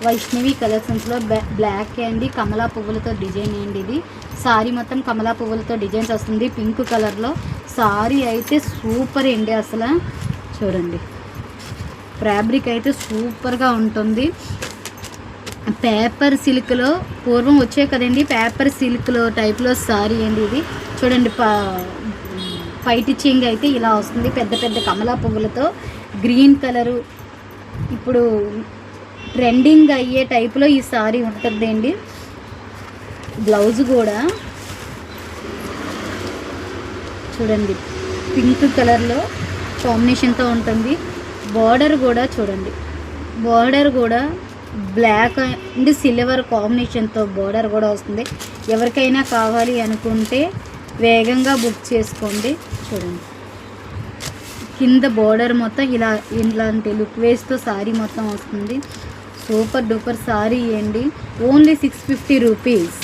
వైష్ణవి కలెక్షన్స్లో బ్లాక్ అండి, కమలా పువ్వులతో డిజైన్ అండి. ఇది సారీ మొత్తం కమలా పువ్వులతో డిజైన్స్ వస్తుంది. పింక్ కలర్లో సారీ అయితే సూపర్ అండి. అసలు చూడండి, ఫ్యాబ్రిక్ అయితే సూపర్గా ఉంటుంది. పేపర్ సిల్క్లో పూర్వం వచ్చే కదండి, పేపర్ సిల్క్లో టైప్లో సారీ అండి. ఇది చూడండి, పైటి చెంగు అయితే ఇలా వస్తుంది, పెద్ద పెద్ద కమలా పువ్వులతో. గ్రీన్ కలరు ఇప్పుడు ట్రెండింగ్ అయ్యే టైప్లో ఈ సారీ ఉంటుందండి. బ్లౌజ్ కూడా చూడండి, పింక్ కలర్లో కాంబినేషన్తో ఉంటుంది. బార్డర్ కూడా చూడండి, బార్డర్ కూడా బ్లాక్ అండ్ సిల్వర్ కాంబినేషన్తో బార్డర్ కూడా వస్తుంది. ఎవరికైనా కావాలి అనుకుంటే వేగంగా బుక్ చేసుకోండి. చూడండి, కింద బార్డర్ మొత్తం ఇలాంటి లుక్ వేస్తో సారీ మొత్తం వస్తుంది. సూపర్ డూపర్ సారీ అండి. Only 650 rupees.